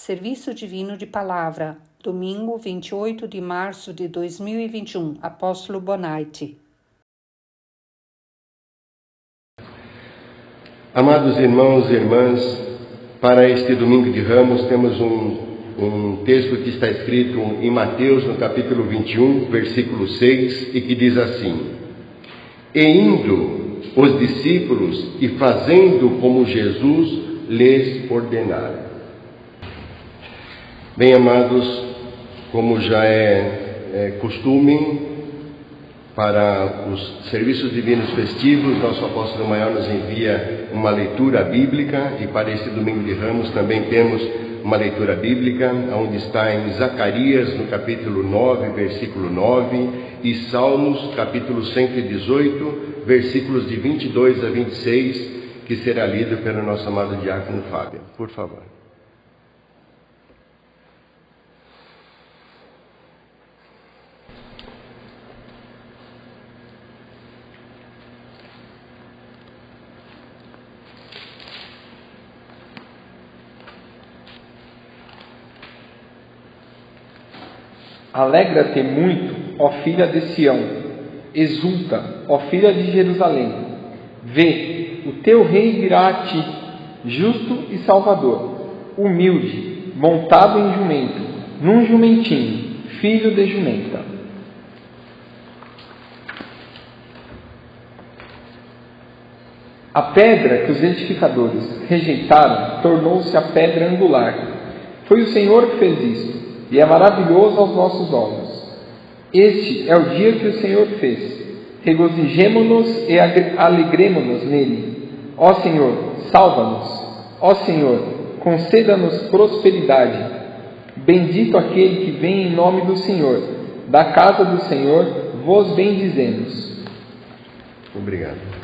Serviço Divino de Palavra, domingo 28 de março de 2021, Apóstolo Bonatti. Amados irmãos e irmãs, para este domingo de Ramos temos um texto que está escrito em Mateus, no capítulo 21, versículo 6, e que diz assim: E indo os discípulos e fazendo como Jesus lhes ordenara. Bem, amados, como já é costume, para os serviços divinos festivos, nosso apóstolo maior nos envia uma leitura bíblica, e para este domingo de Ramos também temos uma leitura bíblica, onde está em Zacarias, no capítulo 9, versículo 9, e Salmos, capítulo 118, versículos de 22 a 26, que será lido pelo nosso amado diácono Fábio. Por favor. Alegra-te muito, ó filha de Sião, exulta, ó filha de Jerusalém. Vê, o teu rei virá a ti, justo e salvador, humilde, montado em jumento, num jumentinho, filho de jumenta. A pedra que os edificadores rejeitaram tornou-se a pedra angular. Foi o Senhor que fez isso, e é maravilhoso aos nossos olhos. Este é o dia que o Senhor fez. Regozijemo-nos e alegremo-nos nele. Ó Senhor, salva-nos. Ó Senhor, conceda-nos prosperidade. Bendito aquele que vem em nome do Senhor. Da casa do Senhor vos bendizemos. Obrigado.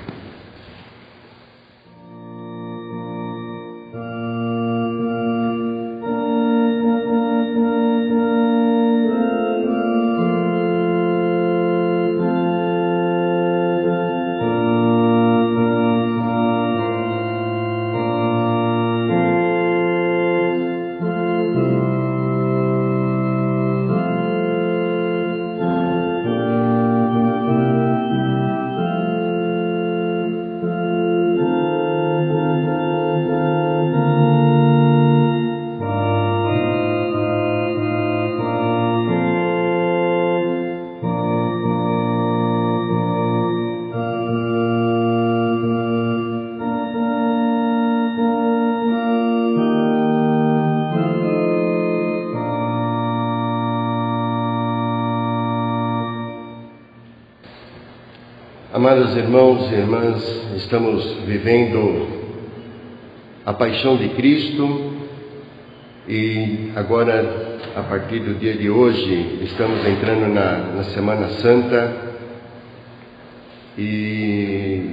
Amados irmãos e irmãs, estamos vivendo a paixão de Cristo e agora, a partir do dia de hoje, estamos entrando na Semana Santa, e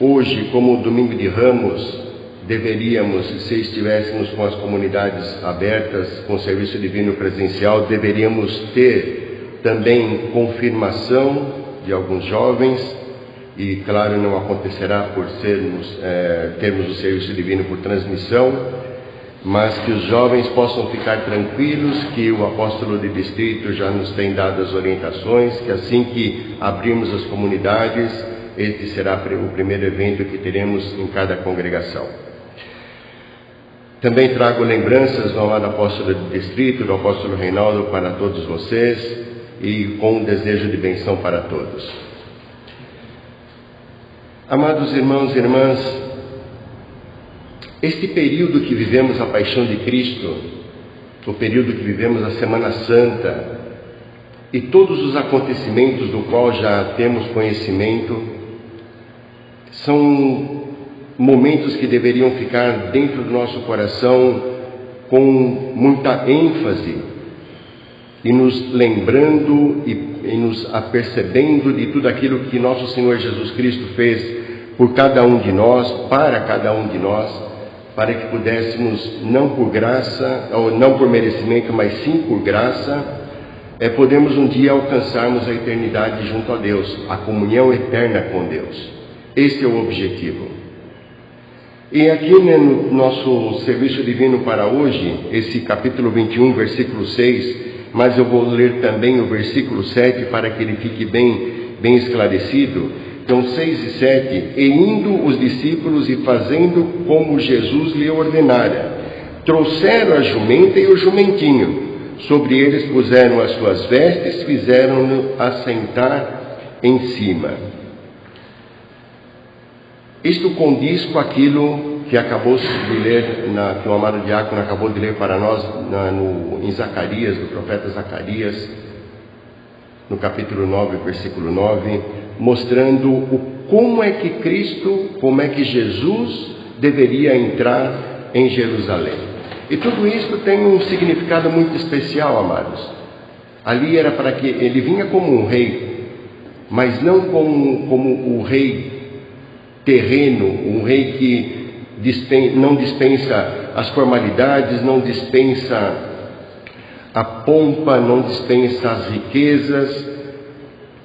hoje, como domingo de Ramos, deveríamos, se estivéssemos com as comunidades abertas, com o serviço divino presencial, deveríamos ter também confirmação de alguns jovens, e claro, não acontecerá por termos o serviço divino por transmissão, mas que os jovens possam ficar tranquilos, que o apóstolo de distrito já nos tem dado as orientações, que assim que abrirmos as comunidades, este será o primeiro evento que teremos em cada congregação. Também trago lembranças do amado apóstolo de distrito, do apóstolo Reinaldo, para todos vocês, e com um desejo de bênção para todos. Amados irmãos e irmãs, este período que vivemos a paixão de Cristo, o período que vivemos a Semana Santa, e todos os acontecimentos do qual já temos conhecimento, são momentos que deveriam ficar dentro do nosso coração com muita ênfase, e nos lembrando e nos apercebendo de tudo aquilo que nosso Senhor Jesus Cristo fez por cada um de nós, para cada um de nós, para que pudéssemos, não por graça, ou não por merecimento, mas sim por graça, podemos um dia alcançarmos a eternidade junto a Deus, a comunhão eterna com Deus. Este é o objetivo. E aqui, né, no nosso serviço divino para hoje, esse capítulo 21, versículo 6, mas eu vou ler também o versículo 7 para que ele fique bem esclarecido. Então, 6 e 7, e indo os discípulos e fazendo como Jesus lhe ordenara, trouxeram a jumenta e o jumentinho, sobre eles puseram as suas vestes, fizeram-no assentar em cima. Isto condiz com aquilo que acabou de ler, que o amado diácono acabou de ler para nós em Zacarias, do profeta Zacarias, no capítulo 9, versículo 9, mostrando como é que Jesus deveria entrar em Jerusalém. E tudo isso tem um significado muito especial, amados. Ali era para que ele vinha como um rei, mas não como o rei terreno, um rei que não dispensa as formalidades, não dispensa a pompa, não dispensa as riquezas.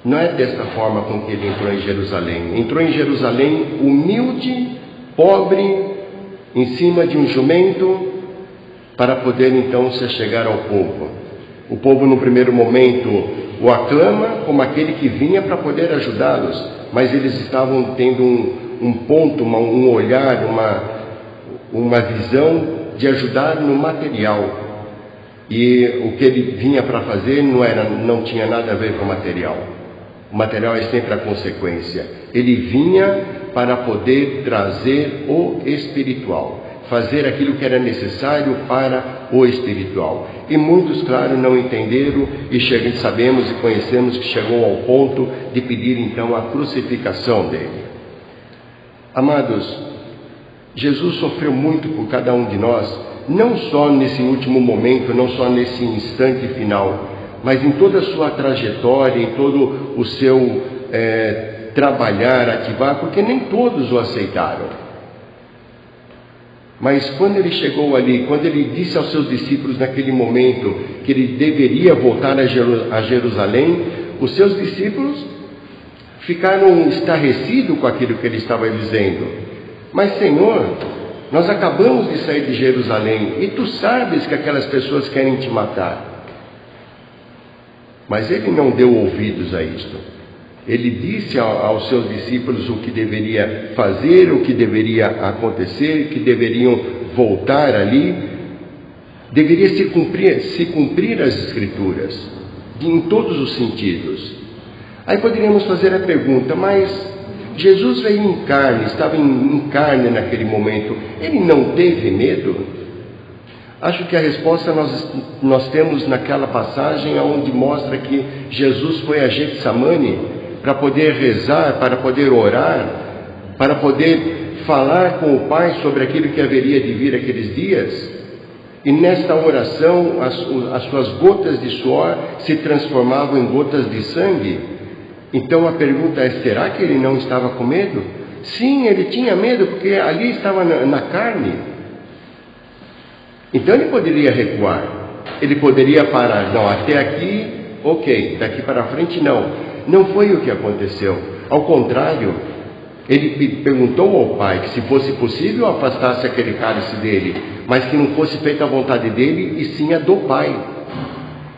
Não é desta forma com que ele entrou em Jerusalém. Entrou em Jerusalém humilde, pobre, em cima de um jumento, para poder então se chegar ao povo. O povo, no primeiro momento, o aclama como aquele que vinha para poder ajudá-los, mas eles estavam tendo um ponto, um olhar, uma visão de ajudar no material. E o que ele vinha para fazer não tinha nada a ver com o material. O material é sempre a consequência. Ele vinha para poder trazer o espiritual, fazer aquilo que era necessário para o espiritual. E muitos, claro, não entenderam e sabemos e conhecemos que chegou ao ponto de pedir então a crucificação dele. Amados, Jesus sofreu muito por cada um de nós, não só nesse último momento, não só nesse instante final, mas em toda a sua trajetória, em todo o seu trabalhar, ativar, porque nem todos o aceitaram. Mas quando ele chegou ali, quando ele disse aos seus discípulos naquele momento que ele deveria voltar a Jerusalém, os seus discípulos ficaram estarrecidos com aquilo que ele estava dizendo. Mas, Senhor, nós acabamos de sair de Jerusalém e tu sabes que aquelas pessoas querem te matar. Mas ele não deu ouvidos a isto. Ele disse aos seus discípulos o que deveria fazer, o que deveria acontecer, que deveriam voltar ali. Deveria se cumprir as Escrituras, em todos os sentidos. Aí poderíamos fazer a pergunta, mas Jesus veio em carne, estava em carne naquele momento, ele não teve medo? Acho que a resposta nós temos naquela passagem onde mostra que Jesus foi a Getsemane para poder rezar, para poder orar, para poder falar com o Pai sobre aquilo que haveria de vir aqueles dias. E nesta oração as suas gotas de suor se transformavam em gotas de sangue. Então a pergunta é, será que ele não estava com medo? Sim, ele tinha medo, porque ali estava na carne. Então ele poderia recuar, ele poderia parar. Não, até aqui, ok, daqui para frente não. Não foi o que aconteceu. Ao contrário, ele perguntou ao Pai que se fosse possível afastasse aquele cálice dele, mas que não fosse feita a vontade dele e sim a do Pai.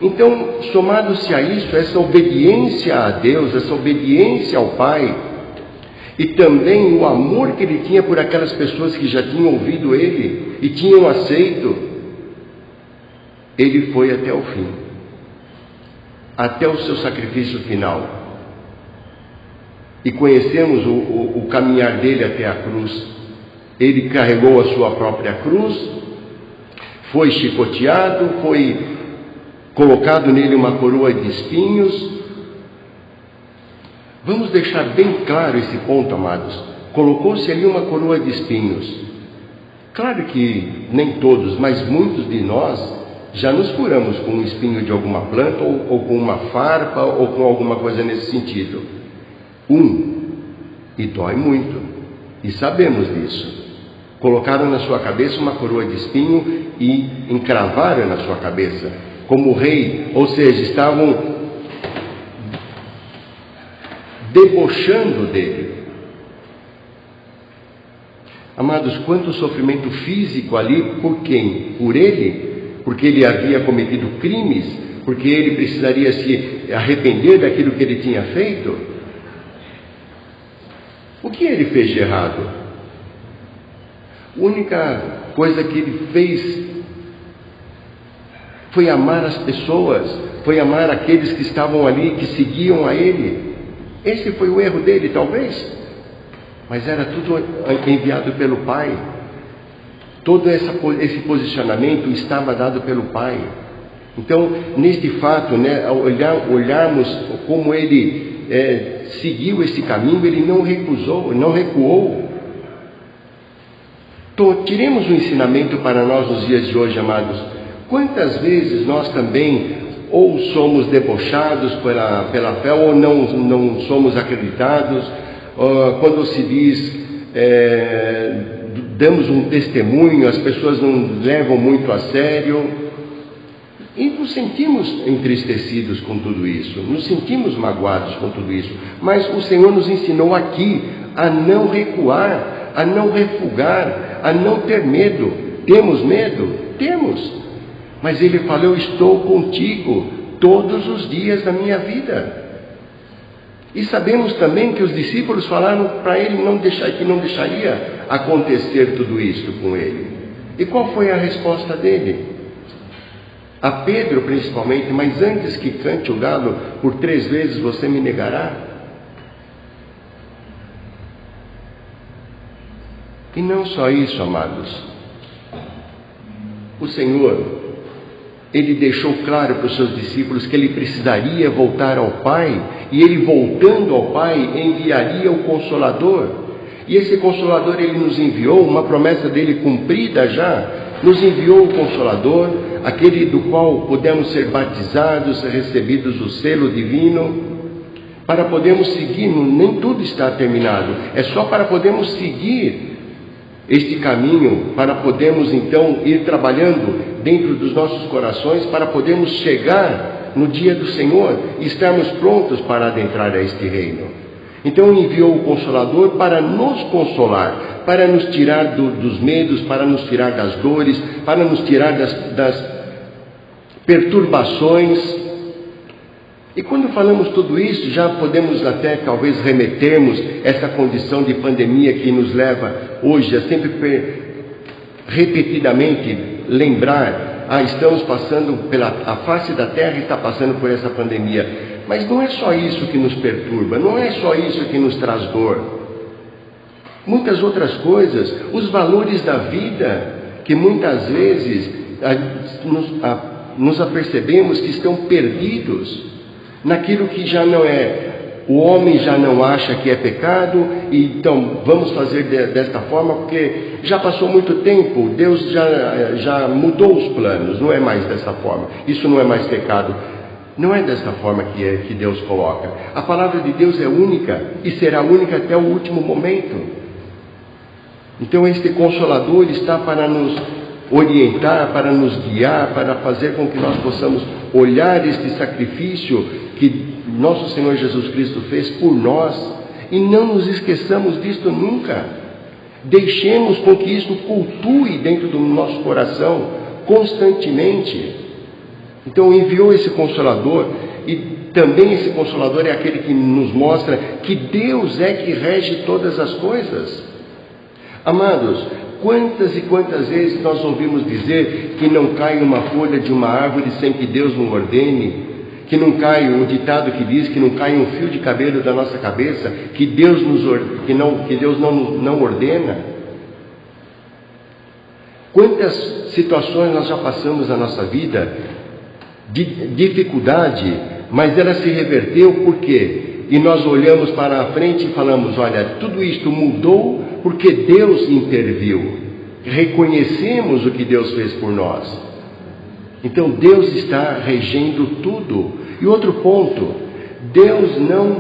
Então, somado-se a isso, essa obediência a Deus, essa obediência ao Pai, e também o amor que ele tinha por aquelas pessoas que já tinham ouvido ele e tinham aceito, ele foi até o fim, até o seu sacrifício final. E conhecemos o caminhar dele até a cruz. Ele carregou a sua própria cruz, foi chicoteado, foi colocado nele uma coroa de espinhos. Vamos deixar bem claro esse ponto, amados. Colocou-se ali uma coroa de espinhos. Claro que nem todos, mas muitos de nós já nos curamos com um espinho de alguma planta, ou com uma farpa, ou com alguma coisa nesse sentido. E dói muito, e sabemos disso. Colocaram na sua cabeça uma coroa de espinho e encravaram na sua cabeça, como rei, ou seja, estavam debochando dele. Amados, quanto sofrimento físico ali, por quem? Por ele? Porque ele havia cometido crimes? Porque ele precisaria se arrepender daquilo que ele tinha feito? O que ele fez de errado? A única coisa que ele fez foi amar as pessoas, foi amar aqueles que estavam ali, que seguiam a ele. Esse foi o erro dele, talvez, mas era tudo enviado pelo Pai. Todo esse posicionamento estava dado pelo Pai. Então, neste fato, né, ao olharmos como ele seguiu esse caminho, ele não recusou, não recuou. Então, tiremos um ensinamento para nós nos dias de hoje, amados. Quantas vezes nós também ou somos debochados pela fé, ou não somos acreditados, quando se diz, damos um testemunho, as pessoas não levam muito a sério, e nos sentimos entristecidos com tudo isso, nos sentimos magoados com tudo isso, mas o Senhor nos ensinou aqui a não recuar, a não refugar, a não ter medo. Temos medo? Temos. Mas ele falou: eu estou contigo todos os dias da minha vida. E sabemos também que os discípulos falaram para ele que não deixaria acontecer tudo isso com ele. E qual foi a resposta dele? A Pedro principalmente: mas antes que cante o galo por 3 vezes você me negará? E não só isso, amados. O Senhor, ele deixou claro para os seus discípulos que ele precisaria voltar ao Pai, e ele, voltando ao Pai, enviaria o Consolador. E esse Consolador ele nos enviou, uma promessa dele cumprida já, nos enviou o Consolador, aquele do qual podemos ser batizados, recebidos o selo divino, para podermos seguir. Nem tudo está terminado, é só para podermos seguir este caminho, para podermos então ir trabalhando dentro dos nossos corações, para podermos chegar no dia do Senhor e estarmos prontos para adentrar a este reino. Então enviou o Consolador para nos consolar, para nos tirar dos medos, para nos tirar das dores, para nos tirar das perturbações. E quando falamos tudo isso, já podemos até talvez remetermos essa condição de pandemia que nos leva hoje a sempre repetidamente lembrar: estamos passando a face da terra está passando por essa pandemia. Mas não é só isso que nos perturba, não é só isso que nos traz dor. Muitas outras coisas, os valores da vida, que muitas vezes nos apercebemos que estão perdidos naquilo que já não é. O homem já não acha que é pecado, e então vamos fazer desta forma, porque já passou muito tempo, Deus já mudou os planos, não é mais dessa forma, isso não é mais pecado. Não é dessa forma que Deus coloca. A palavra de Deus é única e será única até o último momento. Então este Consolador está para nos orientar, para nos guiar, para fazer com que nós possamos olhar este sacrifício que nosso Senhor Jesus Cristo fez por nós, e não nos esqueçamos disto nunca. Deixemos com que isso cultue dentro do nosso coração constantemente. Então enviou esse Consolador, e também esse Consolador é aquele que nos mostra que Deus é que rege todas as coisas. Amados, quantas e quantas vezes nós ouvimos dizer que não cai uma folha de uma árvore sem que Deus não ordene, que não cai, o ditado que diz que não cai um fio de cabelo da nossa cabeça, que Deus não ordena. Quantas situações nós já passamos na nossa vida de dificuldade, mas ela se reverteu. Por quê? E nós olhamos para a frente e falamos: olha, tudo isto mudou porque Deus interviu. Reconhecemos o que Deus fez por nós. Então Deus está regendo tudo. E outro ponto: Deus não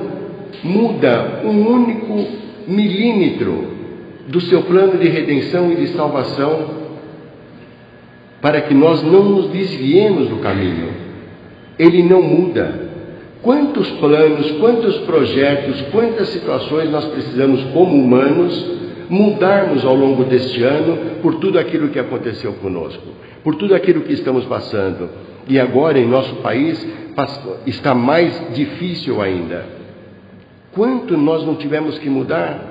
muda um único milímetro do seu plano de redenção e de salvação, para que nós não nos desviemos do caminho. Ele não muda. Quantos planos, quantos projetos, quantas situações nós precisamos como humanos mudarmos ao longo deste ano por tudo aquilo que aconteceu conosco, por tudo aquilo que estamos passando. E agora em nosso país está mais difícil ainda. Quanto nós não tivemos que mudar?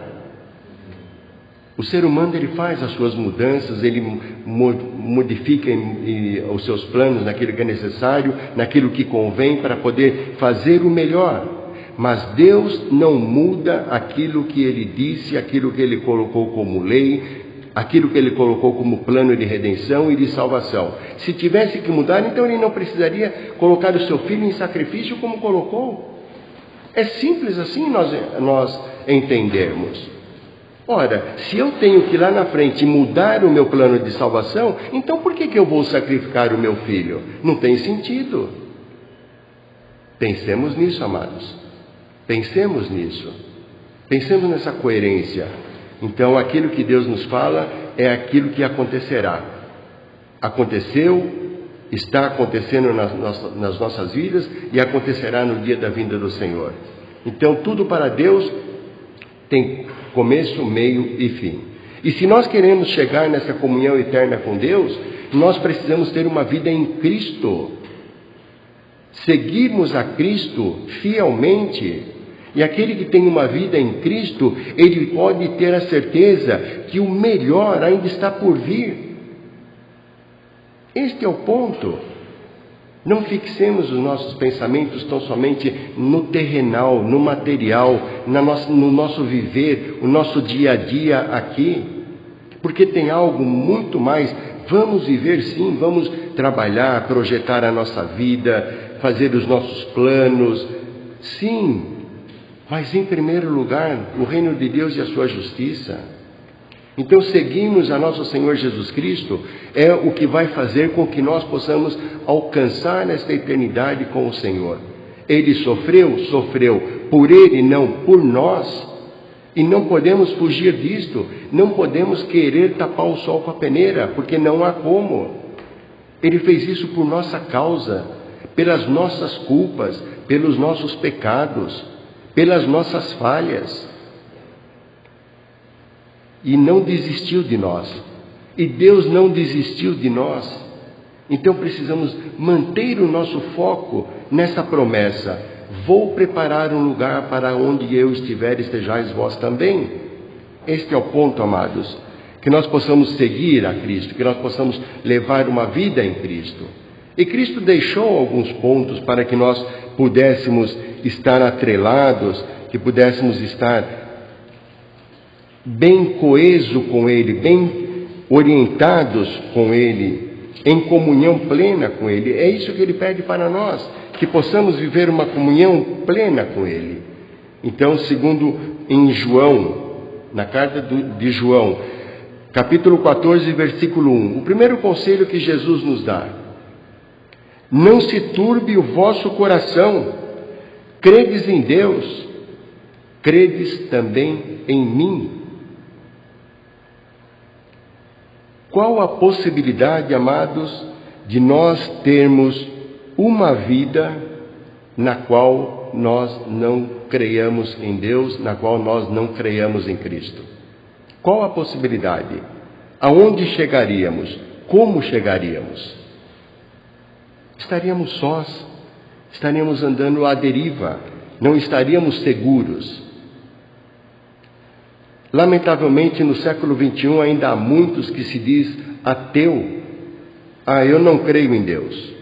O ser humano, ele faz as suas mudanças, ele modifica os seus planos naquilo que é necessário, naquilo que convém para poder fazer o melhor. Mas Deus não muda aquilo que Ele disse, aquilo que Ele colocou como lei, aquilo que Ele colocou como plano de redenção e de salvação. Se tivesse que mudar, então Ele não precisaria colocar o seu Filho em sacrifício como colocou. É simples assim nós entendermos. Ora, se eu tenho que ir lá na frente mudar o meu plano de salvação, então por que eu vou sacrificar o meu filho? Não tem sentido. Pensemos nisso, amados. Pensemos nisso. Pensemos nessa coerência. Então, aquilo que Deus nos fala é aquilo que acontecerá. Aconteceu, está acontecendo nas nossas vidas e acontecerá no dia da vinda do Senhor. Então, tudo para Deus tem começo, meio e fim. E se nós queremos chegar nessa comunhão eterna com Deus, nós precisamos ter uma vida em Cristo. Seguirmos a Cristo fielmente. E aquele que tem uma vida em Cristo, ele pode ter a certeza que o melhor ainda está por vir. Este é o ponto. Não fixemos os nossos pensamentos tão somente no terrenal, no material, no nosso viver, o nosso dia a dia aqui, porque tem algo muito mais. Vamos viver sim, vamos trabalhar, projetar a nossa vida, fazer os nossos planos, sim, mas em primeiro lugar, o reino de Deus e a sua justiça. Então, seguimos a nosso Senhor Jesus Cristo é o que vai fazer com que nós possamos alcançar esta eternidade com o Senhor. Ele sofreu por Ele, não por nós. E não podemos fugir disto, não podemos querer tapar o sol com a peneira, porque não há como. Ele fez isso por nossa causa, pelas nossas culpas, pelos nossos pecados, pelas nossas falhas. E não desistiu de nós. E Deus não desistiu de nós. Então precisamos manter o nosso foco nessa promessa. Vou preparar um lugar para onde eu estiver, estejais vós também. Este é o ponto, amados. Que nós possamos seguir a Cristo, que nós possamos levar uma vida em Cristo. E Cristo deixou alguns pontos para que nós pudéssemos estar atrelados, que pudéssemos estar bem coeso com Ele, bem orientados com Ele, em comunhão plena com Ele. É isso que Ele pede para nós, que possamos viver uma comunhão plena com Ele. Então, segundo em João, na carta de João, capítulo 14, versículo 1, o primeiro conselho que Jesus nos dá: não se turbe o vosso coração, credes em Deus, credes também em mim. Qual a possibilidade, amados, de nós termos uma vida na qual nós não creiamos em Deus, na qual nós não creiamos em Cristo? Qual a possibilidade? Aonde chegaríamos? Como chegaríamos? Estaríamos sós, estaríamos andando à deriva, não estaríamos seguros. Lamentavelmente, no século XXI, ainda há muitos que se diz ateu. Eu não creio em Deus.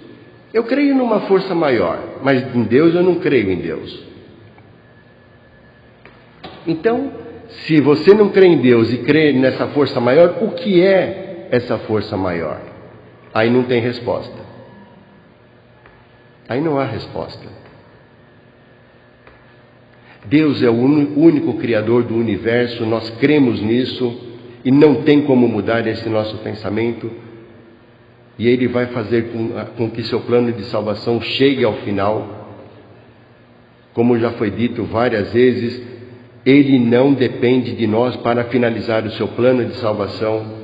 Eu creio numa força maior, mas em Deus eu não creio em Deus. Então, se você não crê em Deus e crê nessa força maior, o que é essa força maior? Aí não tem resposta. Aí não há resposta. Deus é o único Criador do universo, nós cremos nisso e não tem como mudar esse nosso pensamento. E Ele vai fazer com que seu plano de salvação chegue ao final. Como já foi dito várias vezes, Ele não depende de nós para finalizar o seu plano de salvação.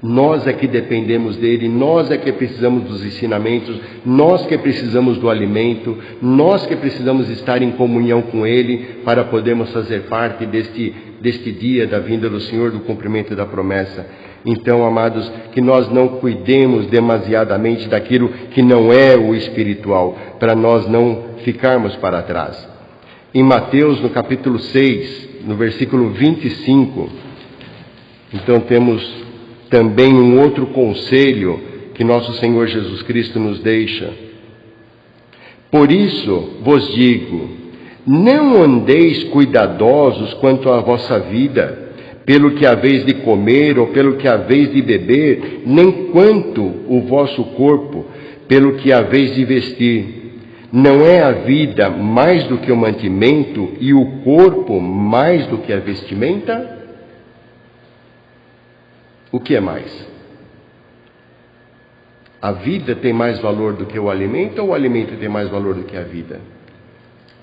Nós é que dependemos dele, nós é que precisamos dos ensinamentos, nós que precisamos do alimento, nós que precisamos estar em comunhão com ele para podermos fazer parte deste deste dia da vinda do Senhor, do cumprimento da promessa. Então, amados, que nós não cuidemos demasiadamente daquilo que não é o espiritual, para nós não ficarmos para trás. Em Mateus, no capítulo 6, no versículo 25, então temos também um outro conselho que nosso Senhor Jesus Cristo nos deixa. Por isso vos digo, não andeis cuidadosos quanto à vossa vida, pelo que haveis de comer ou pelo que haveis de beber, nem quanto o vosso corpo, pelo que haveis de vestir. Não é a vida mais do que o mantimento e o corpo mais do que a vestimenta? O que é mais? A vida tem mais valor do que o alimento ou o alimento tem mais valor do que a vida?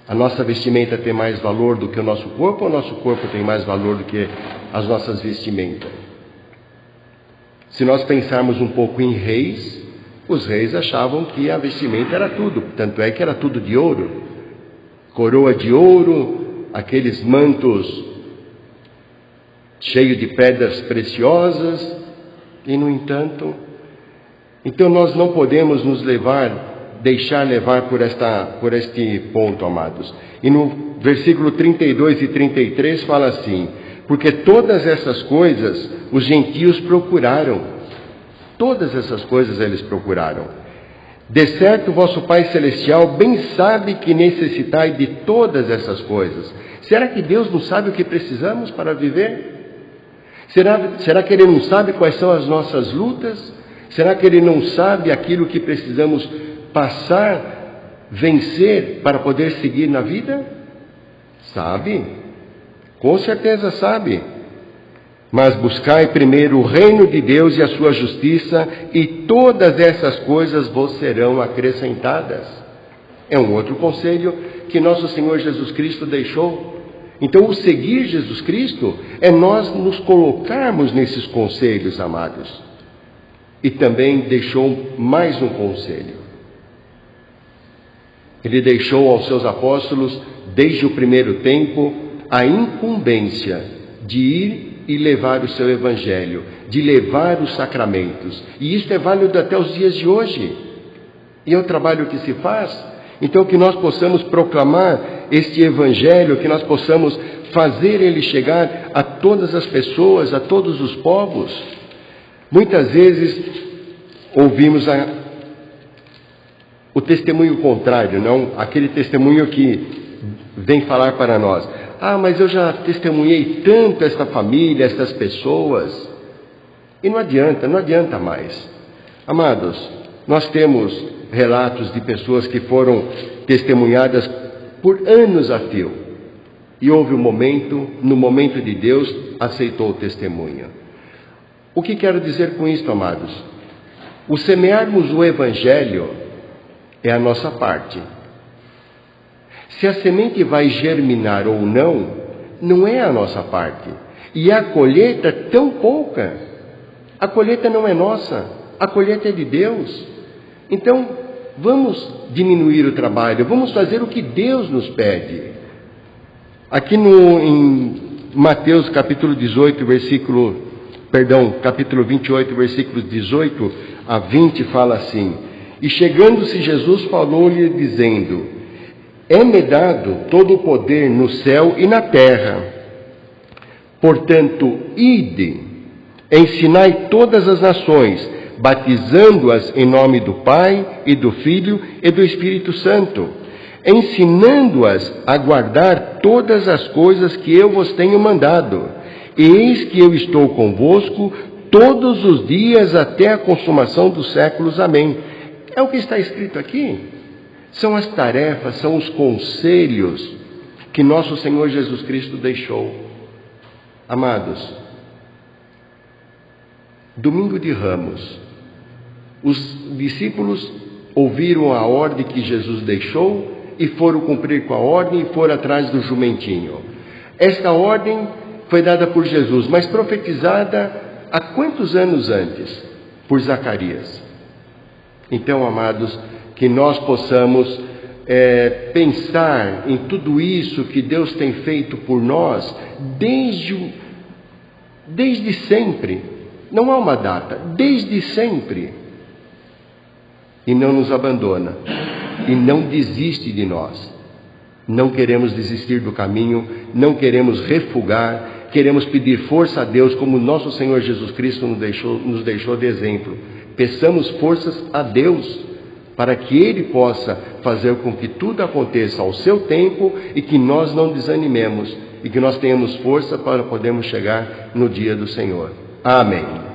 A nossa vestimenta tem mais valor do que o nosso corpo ou o nosso corpo tem mais valor do que as nossas vestimentas? Se nós pensarmos um pouco em reis, os reis achavam que a vestimenta era tudo, tanto é que era tudo de ouro, coroa de ouro, aqueles mantos cheios de pedras preciosas, e no entanto, então nós não podemos nos deixar levar por este ponto, amados. E no versículo 32 e 33 fala assim: porque todas essas coisas os gentios procuraram. Todas essas coisas eles procuraram. De certo, vosso Pai Celestial bem sabe que necessitai de todas essas coisas. Será que Deus não sabe o que precisamos para viver? Será que Ele não sabe quais são as nossas lutas? Será que Ele não sabe aquilo que precisamos passar, vencer para poder seguir na vida? Sabe, com certeza sabe. Mas buscai primeiro o reino de Deus e a sua justiça, e todas essas coisas vos serão acrescentadas. É um outro conselho que nosso Senhor Jesus Cristo deixou. Então, o seguir Jesus Cristo é nós nos colocarmos nesses conselhos, amados. E também deixou mais um conselho. Ele deixou aos seus apóstolos, desde o primeiro tempo, a incumbência de ir e levar o seu evangelho, de levar os sacramentos. E isso é válido até os dias de hoje. E é o trabalho que se faz. Então, que nós possamos proclamar este evangelho, que nós possamos fazer ele chegar a todas as pessoas, a todos os povos. Muitas vezes ouvimos o testemunho contrário, não aquele testemunho que vem falar para nós: ah, mas eu já testemunhei tanto esta família, estas pessoas. E não adianta mais. Amados, nós temos relatos de pessoas que foram testemunhadas por anos a fio. E houve um momento, no momento de Deus, aceitou o testemunho. O que quero dizer com isto, amados? O semearmos o evangelho é a nossa parte. Se a semente vai germinar ou não, não é a nossa parte. E a colheita tão pouca. A colheita não é nossa, a colheita é de Deus. Então, vamos diminuir o trabalho, vamos fazer o que Deus nos pede. Aqui em Mateus capítulo 28, versículos 18 a 20, fala assim: e chegando-se Jesus falou-lhe dizendo: é-me dado todo o poder no céu e na terra. Portanto, ide, ensinai todas as nações, batizando-as em nome do Pai e do Filho e do Espírito Santo, ensinando-as a guardar todas as coisas que eu vos tenho mandado. E eis que eu estou convosco todos os dias até a consumação dos séculos. Amém. É o que está escrito aqui. São as tarefas, são os conselhos que nosso Senhor Jesus Cristo deixou. Amados, domingo de Ramos, os discípulos ouviram a ordem que Jesus deixou e foram cumprir com a ordem e foram atrás do jumentinho. Esta ordem foi dada por Jesus, mas profetizada há quantos anos antes? Por Zacarias. Então, amados, que nós possamos pensar em tudo isso que Deus tem feito por nós desde sempre. Não há uma data, desde sempre. E não nos abandona, e não desiste de nós. Não queremos desistir do caminho, não queremos refugar, queremos pedir força a Deus, como nosso Senhor Jesus Cristo nos deixou de exemplo. Peçamos forças a Deus, para que Ele possa fazer com que tudo aconteça ao seu tempo e que nós não desanimemos e que nós tenhamos força para podermos chegar no dia do Senhor. Amém.